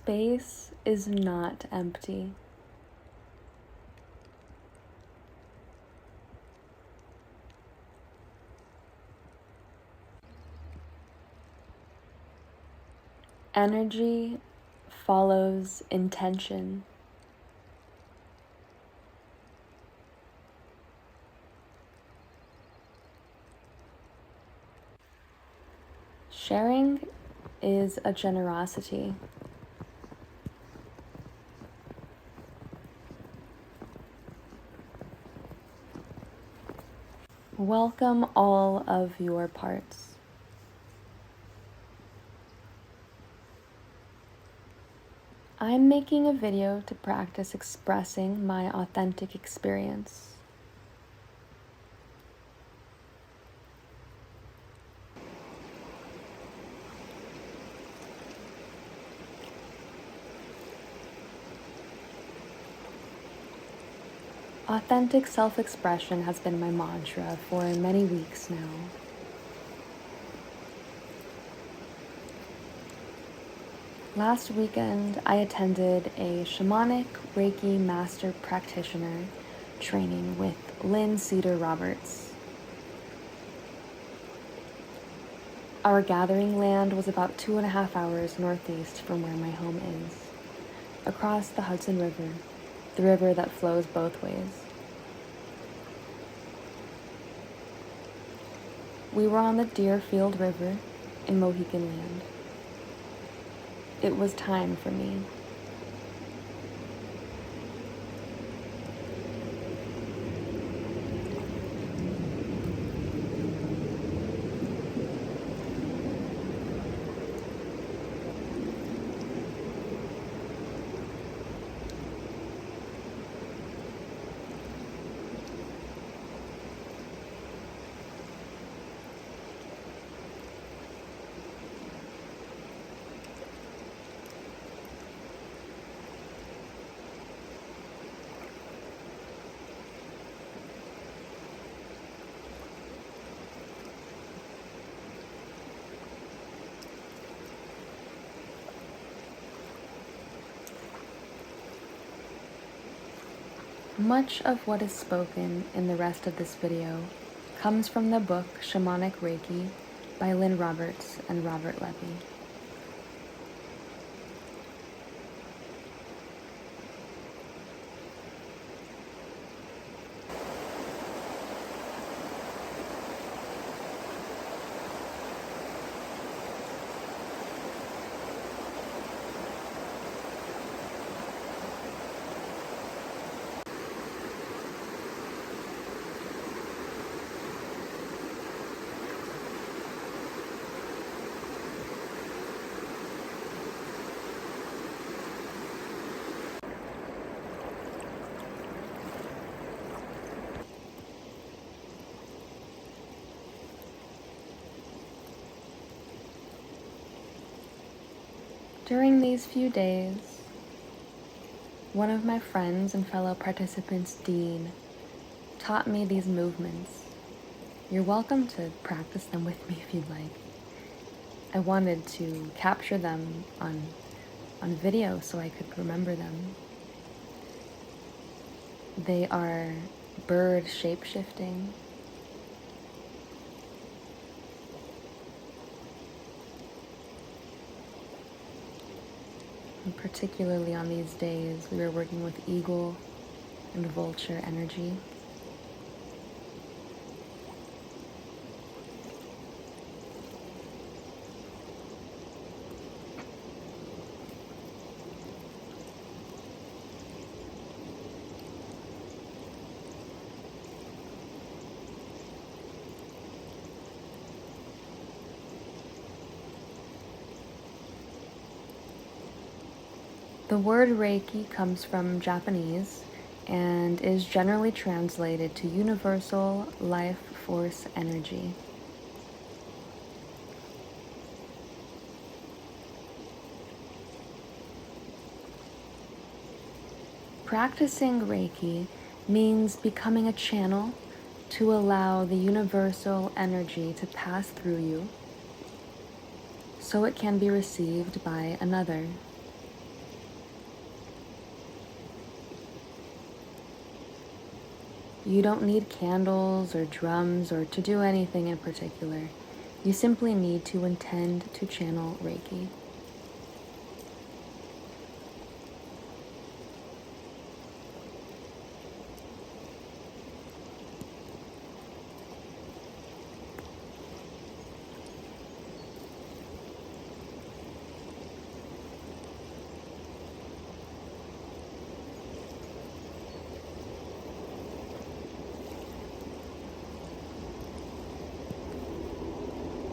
space is not empty. Energy follows intention. Sharing is a generosity. Welcome all of your parts. I'm making a video to practice expressing my authentic experience. Authentic self-expression has been my mantra for many weeks now. Last weekend, I attended a shamanic Reiki master practitioner training with Llyn Roberts. Our gathering land was about 2.5 hours northeast from where my home is, across the Hudson River, the river that flows both ways. We were on the Deerfield River in Mohican land. It was time for me. Much of what is spoken in the rest of this video comes from the book Shamanic Reiki by Llyn Roberts and Robert Levy. During these few days, one of my friends and fellow participants, Dean, taught me these movements. You're welcome to practice them with me if you'd like. I wanted to capture them on video so I could remember them. They are bird shapeshifting, and particularly on these days, we were working with eagle and vulture energy. The word Reiki comes from Japanese and is generally translated to universal life force energy. Practicing Reiki means becoming a channel to allow the universal energy to pass through you so it can be received by another. You don't need candles or drums or to do anything in particular. You simply need to intend to channel Reiki.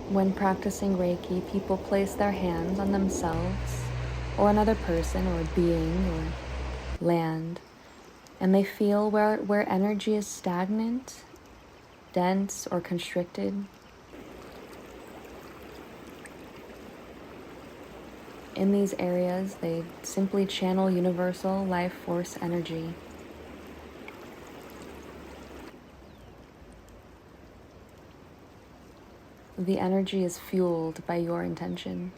When practicing Reiki, people place their hands on themselves or another person or being or land, and they feel where energy is stagnant, dense, or constricted. In these areas, they simply channel universal life force energy. The energy is fueled by your intention.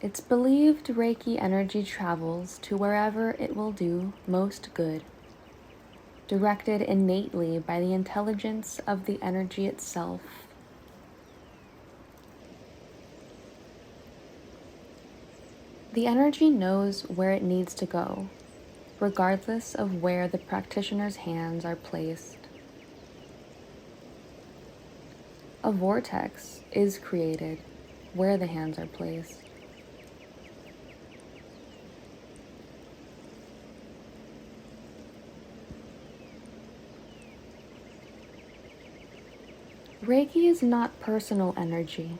It's believed Reiki energy travels to wherever it will do most good, directed innately by the intelligence of the energy itself. The energy knows where it needs to go, regardless of where the practitioner's hands are placed. A vortex is created where the hands are placed. Reiki is not personal energy.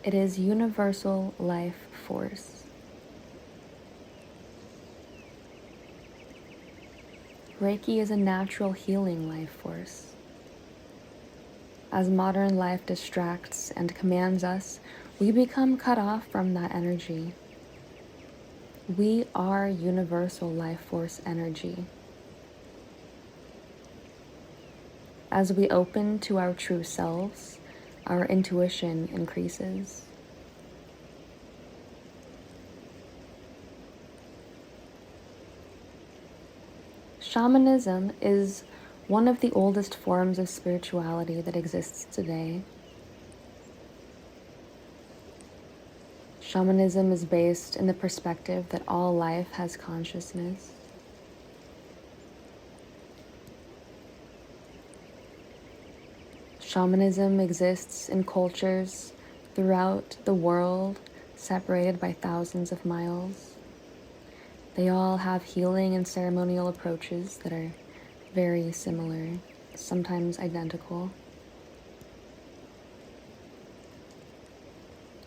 It is universal life force. Reiki is a natural healing life force. As modern life distracts and commands us, we become cut off from that energy. We are universal life force energy. As we open to our true selves, our intuition increases. Shamanism is one of the oldest forms of spirituality that exists today. Shamanism is based in the perspective that all life has consciousness. Shamanism exists in cultures throughout the world, separated by thousands of miles. They all have healing and ceremonial approaches that are very similar, sometimes identical.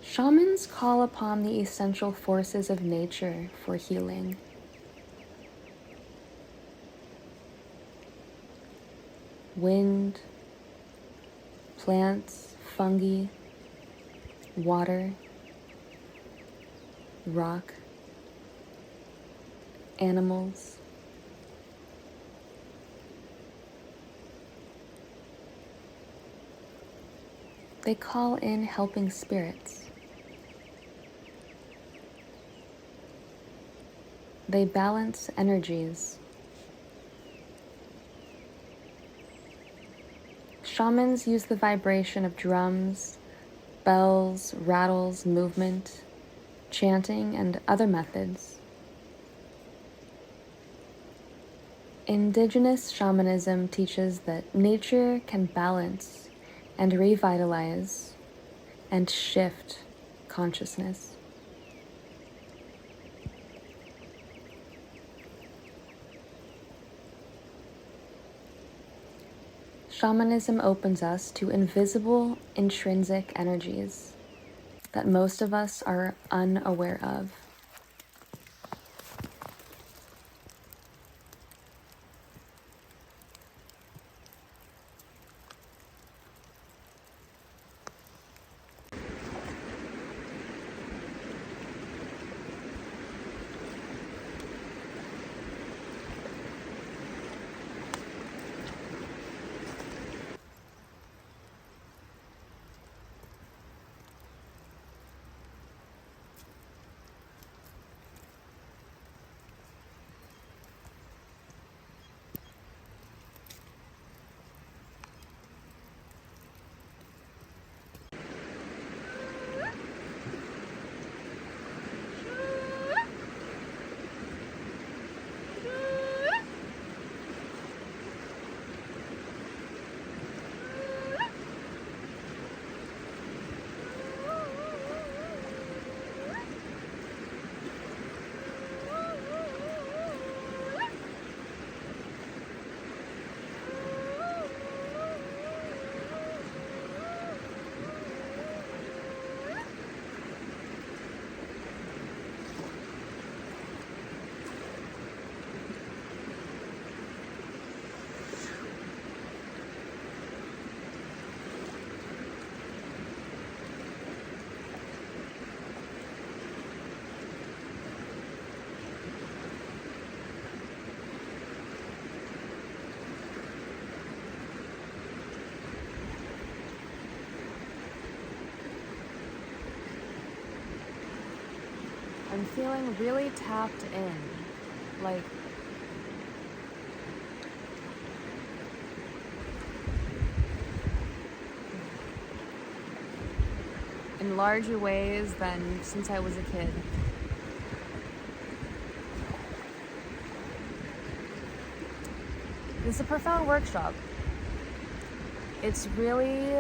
Shamans call upon the essential forces of nature for healing. Wind, plants, fungi, water, rock, animals. They call in helping spirits. They balance energies. Shamans use the vibration of drums, bells, rattles, movement, chanting, and other methods. Indigenous shamanism teaches that nature can balance and revitalize and shift consciousness. Shamanism opens us to invisible, intrinsic energies that most of us are unaware of. I'm feeling really tapped in, like in larger ways than since I was a kid. It's a profound workshop. It's really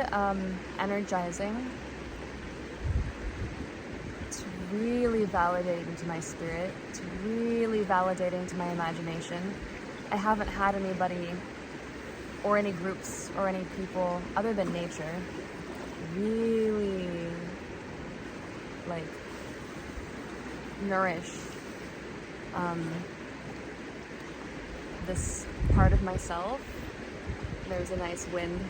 energizing. It's really validating to my spirit. It's really validating to my imagination. I haven't had anybody or any groups or any people other than nature really like nourish this part of myself. There's a nice wind.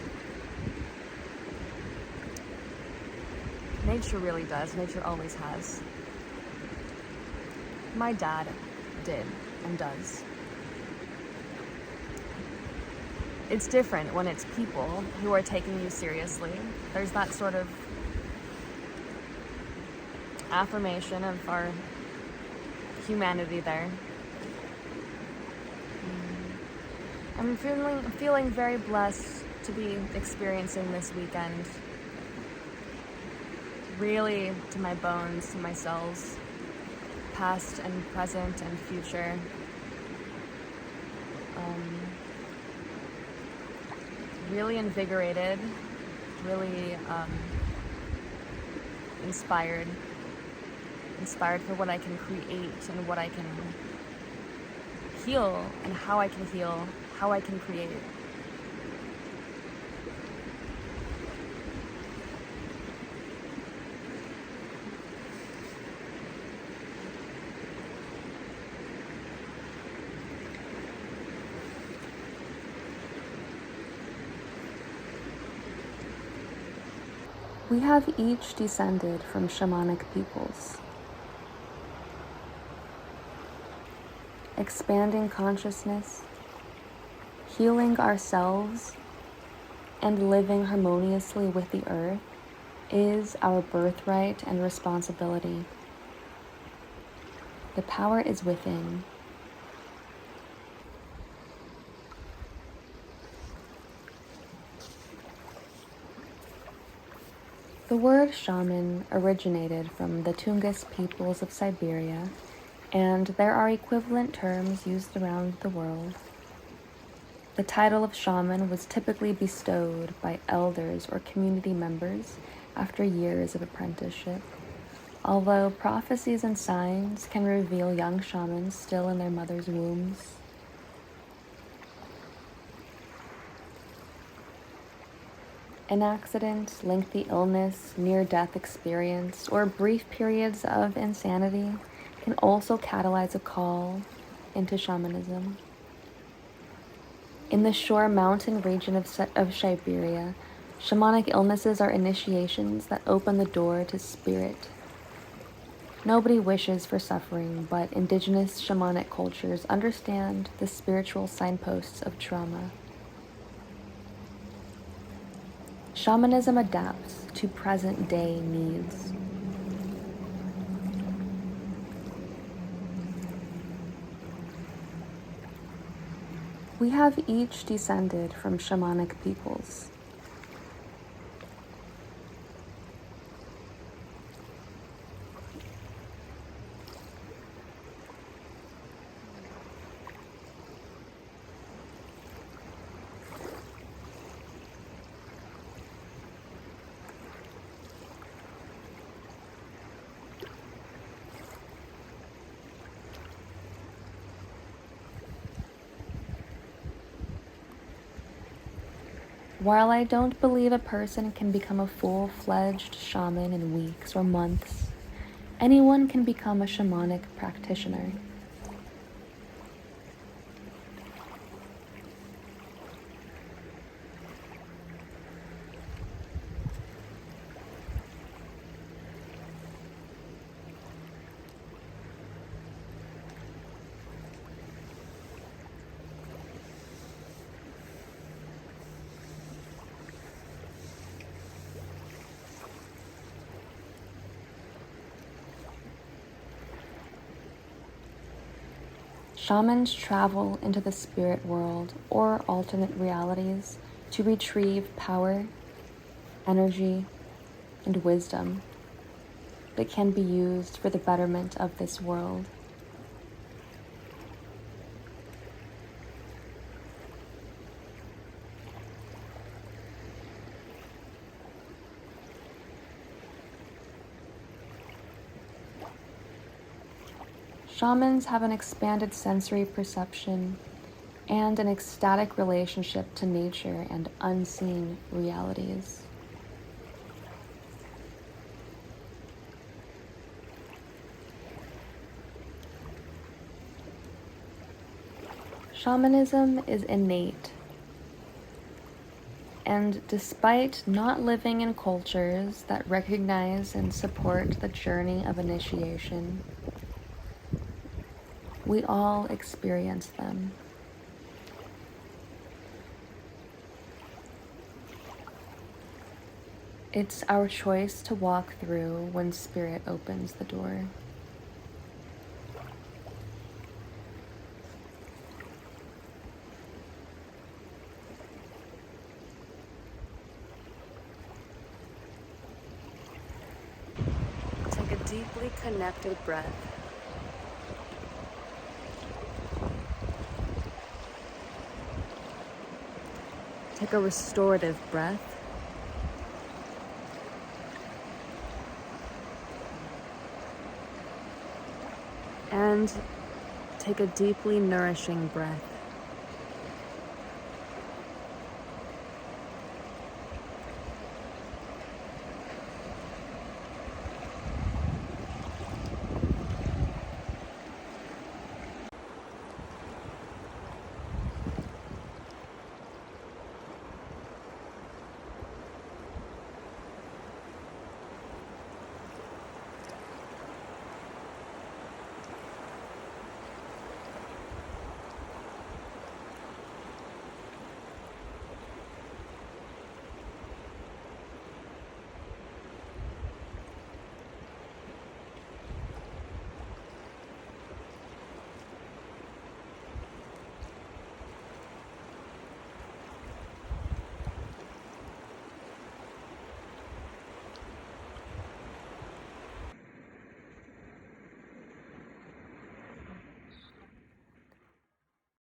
Nature really does. Nature always has. My dad did and does. It's different when it's people who are taking you seriously. There's that sort of affirmation of our humanity there. I'm feeling very blessed to be experiencing this weekend. Really to my bones, to my cells, past and present and future. Really invigorated, really inspired for what I can create and what I can heal and how I can heal, how I can create. We have each descended from shamanic peoples. Expanding consciousness, healing ourselves, and living harmoniously with the earth is our birthright and responsibility. The power is within. The word shaman originated from the Tungus peoples of Siberia, and there are equivalent terms used around the world. The title of shaman was typically bestowed by elders or community members after years of apprenticeship, although prophecies and signs can reveal young shamans still in their mother's wombs. An accident, lengthy illness, near-death experience, or brief periods of insanity can also catalyze a call into shamanism. In the shore mountain region of Siberia, shamanic illnesses are initiations that open the door to spirit. Nobody wishes for suffering, but indigenous shamanic cultures understand the spiritual signposts of trauma. Shamanism adapts to present-day needs. We have each descended from shamanic peoples. While I don't believe a person can become a full-fledged shaman in weeks or months, anyone can become a shamanic practitioner. Shamans travel into the spirit world or alternate realities to retrieve power, energy, and wisdom that can be used for the betterment of this world. Shamans have an expanded sensory perception and an ecstatic relationship to nature and unseen realities. Shamanism is innate, and despite not living in cultures that recognize and support the journey of initiation, we all experience them. It's our choice to walk through when spirit opens the door. Take a deeply connected breath. Take a restorative breath. And take a deeply nourishing breath.